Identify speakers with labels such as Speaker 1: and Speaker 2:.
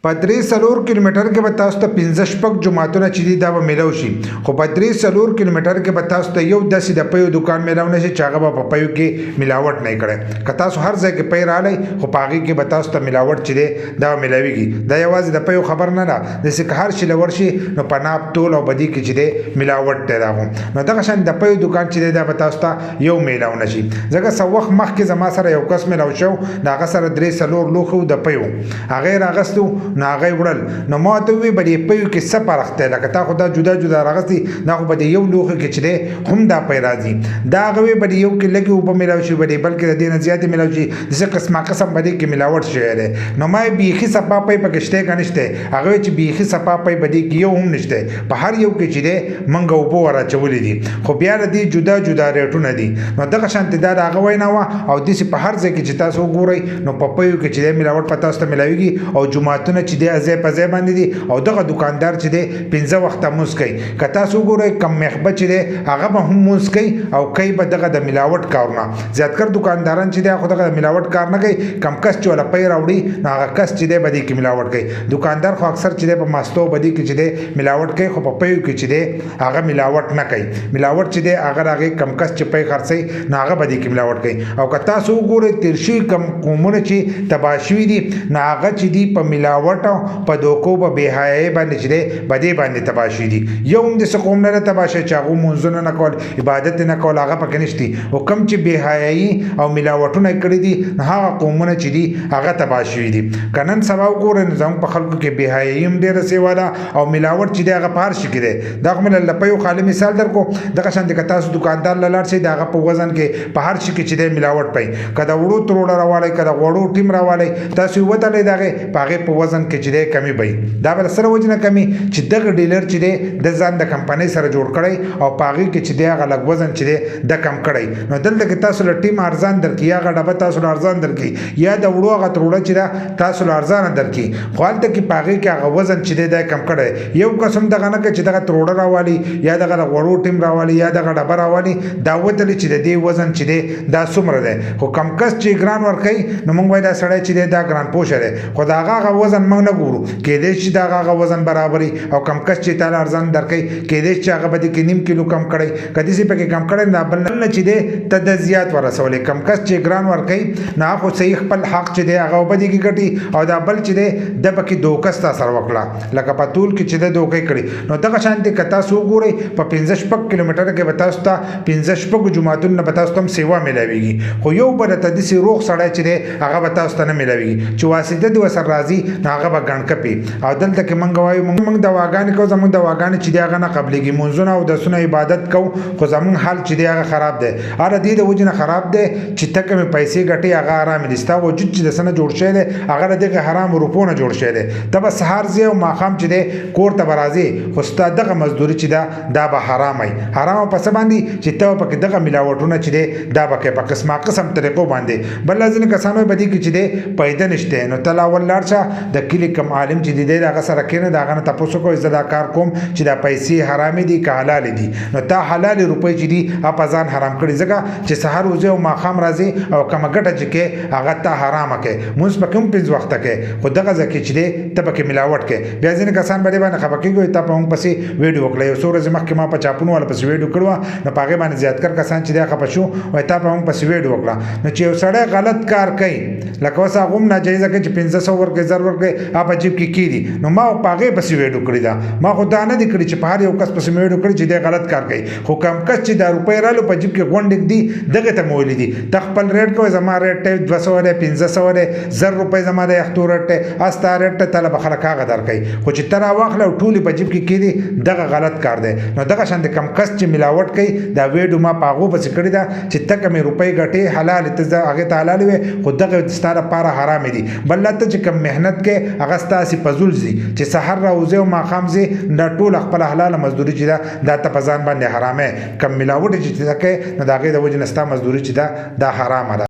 Speaker 1: په 3 کیلومتر کې به تاسو ته 15 جماعتونه چې دي دا به میلاو شي خو په 3 کیلومتر کې به تاسو ته یو داسې د پیو دکان میلاو نشي چې هغه به په پیو کې ملاوټ نه کړي که تاسو هر ځای کې پی رالی خو په هغې کې به تاسو ته ملاوټ چې دی دا میلاویږي دا یوازې د پیو خبر نه ده داسې که هر شي له ورشي نو په ناپ تول او بدي کې چې دی ملاوټ دی دا نو دغه شان د پیو دکان چې دی دا به تاسو ته یو میلاو نشي ځکه څه وخت مخکې زما سره یو کس میلاو شو د هغه سره 3 لوښو د پیو هغه یې راغستو نو هغه یې وړل نو ما ورته وویل به دې پیو کې څه فرق دی لکه تا خو دا جدا جدا راغستي دا خو به د یو لوښي کې چې دی هم دا پی راځي دا هغه وی به د یو کې لږې اوبه میلاو شي به دې بلکې د دې نه زیاتې میلاو شي داسې قسمه قسم به دې کې ملاوټ شوی دی نو ما یې بیخي صفا پی پکې شته که نشته هغه وی چې بیخي صفا پی به دې کې یو هم نشته په هر یو کې چې دی موږ اوبه ور اچولې دي خو بیا د دې جدا جدا ریټونه دي نو دغه شانتې دا د هغه وینا وه او داسې په هر ځای کې چې تاسو وګورئ نو په پیو کې چې دی ملاوټ په تاسو ته ملاویږي او جوماتونه چې دی ځای په ځای باندې دي او دغه دکاندار چې دی 15 وخته مونځ کوي که تاسو وګورئ کم مخبه چې دی هغه به هم مونځ کوي او کوي به دغه د ملاوټ کارونه زیاتکر دکانداران چې دی خو دغه د ملاوټ کار نه کوي کم کس چې ولا پی راوړي نو هغه کس چې دی به دې کې ملاوټ کوي دکاندار خو اکثر چې دی په ماستو بدي کې چې دی ملاوټ کوي خو په پیو کې چې دی هغه ملاوټ نه کوي ملاوټ چې دی هغه هغې کم کس چې پی خرڅوي نو هغه به دې کې ملاوټ کوي او که تاسو وګورئ تېر شوي کم قومونه چې تباه شوي دي نو هغه چې دي په ملاوټ په دوکو په بېحیایۍ باندې چې دی په دې باندې تباه شوي دي یو هم داسې قوم نه دی تباه شوی چې هغو مونځونه نه کول عبادت نه کول هغه پکې نشتي او کم چې بېحیایي او ملاوټونه یې کړي دي نو هغه قومونه چې دي هغه تباه شوي دي که نن سبا وګورئ نو زموږ په خلکو کې بېحیایي هم ډېره سیوا ده او ملاوټ چې دی هغه په هر شي کې دی دا خو مې له لپیو خالي مثال درکو دغه شانتې که تاسو دکاندار له لاړ شئ د هغه په وزن کې په هر شي کې چې دی ملاوټ پئ که د وړو تروړه راوالی که د غوړو ټیم راوالی تاسو یې وتړئ د هغې په هغې په وزن کې چې دی کمی به دا به د سره وجې نه کمي چې دغه ډیلر چې دی د ځان د کمپنۍ سره جوړ کړی او په هغې کې چې دی هغه لږ وزن چې دی د کم کړی نو دلته کې تاسو له ټیم ارزان درکړي یا هغه ډبه تاسو له ارزان درکړي یا د وړو هغه تروړه چې ده تاسو له ارزانه درکړي خو هلته کې په هغې کې هغه وزن چې دی دا کم کړی یو کس هم دغه نه کوي چې دغه تروړه راوالي یا دغه د غوړو ټیم راوالي یا دغه ډبه راوالي دا وتلي چې د دې وزن چې دی دا څومره دی خو کم کس چې ګران ورکوي نو موږ وایو دا سړی چې دی دا ګران پوشه دی خو د هغه وزن موږ نه ګورو کېدای شي د هغه وزن برابري او کم کس چې تاله ارزان درکوي کېدای شي چې هغه به دې کې 1.5 کیلو کم کړی که داسې پکې کم کړی دا بل نه چې دی ته د زیات ورسولی کم کس چې ګران ورکوي نو هغه صحیح خپل حق چې دی هغه به دې کې ګټي او دا بل چې دی د پکې دوکه ستا سره وکړه لکه په طول کې چې دی دوکې کړي نو دغه شانتې که تاسو وګورئ په 15 کیلومتر کې به تاسو ته 15 جوماتونه به تاسو ته هم سیوا میلاویږي خو یو به درته داسې روغ سړی چې دی هغه به تاسو ته نه میلاویږي چې واسطه دې ورسره راځي نو هغه به ګڼ کپي او دلته کې موږ وایو موږ دواګانې کوو زموږ دواګانې چې دی هغه نه قبلېږي مونځونه او دسونه عبادت کوو خو زموږ حال چې دی هغه خراب دی هره دې د وجې نه خراب دی چې ته کومې پیسې ګټې هغه حرامې دي ستا وجود چې د څه نه جوړ شوی دی هغه د دغه حرامو روپو نه جوړ شوی دی ته به سهار ځې او ماښام چې دی کور ته به راځې خو ستا دغه مزدوري چې ده دا به حرام وي حرامه په څه باندې چې ته پکې دغه ملاوټونه چې دی دا به کوې په قسمه قسم طریقو باندې بل ځینې کسانو به دي کې چې دی پیدا نشته نو ته لا اول لاړ شه د کلي کم عالم چې دی د هغه سره کښېنه د هغه نه تپوس وکړو زه دا کار کوم چې دا پیسې حرامې دي که حلالې دي نو تا حلالې روپۍ چې دي هغه په ځان حرام کړي ځکه چې سهار وځې او ماښام راځې او کومه ګټه چې کې هغه ته حرامه کوې مونځ پکې هم 5 وخته کوې خو دغه ځای کې چې دی ته پکې ملاوټ کوې بیا ځینې کسان به دې باندې خفه کېږي تا په موږ پسې ویډیو وکړه یو څو ورځې مخکې ما په چاپونو والا پسې ویډیو کړې وه نو په هغې باندې زیاتکر کسان چې دی خفه شو وایي تا په موږ پسې ویډیو وکړه نو چې یو سړی غلط کار کوي لکه اوس هغه هم ناجایزه کوي چې 1500 ورکړي 1000 ورکړي هغه په جیب کې کېږي نو ما په هغې پسې ویډیو کړې ده ما خو دا نه دي کړي چې په هر یو کس پسې مې ویډیو کړي چې دی غلط کار کوي خو کم کس چې دا روپۍ رالو په جیب کې غونډې دي دغه ته مې ویلي دي ته خپل ریټ کوئ زما ریټ دی 200 دی 500 دی 1000 روپۍ زما د یختو ریټ دی ستا ریټ دی تاله به خلک هغه درکوي خو چې ته راواخله او ټولې په جیب کې کېږي دغه غلط کار دی نو دغه شان د کم کس چې ملاوټ کوي دا ویډیو ما په هغو پسې کړې ده چې ته کومې روپۍ ګټې حلالې ته هغې ته حلالې وې خو دغه ستا لپاره حرامې دي بل ته چې کم محنت کې هغه ستاسې په زول ځي چې سحر راوځې او ماښام ځې دا ټول خپله حلاله مزدوري چې ده دا ته په ځان باندې حرامه کم ملاوټ چې ته کوې نو د هغې د وجې نه ستا مزدوري چې ده دا حرامه ده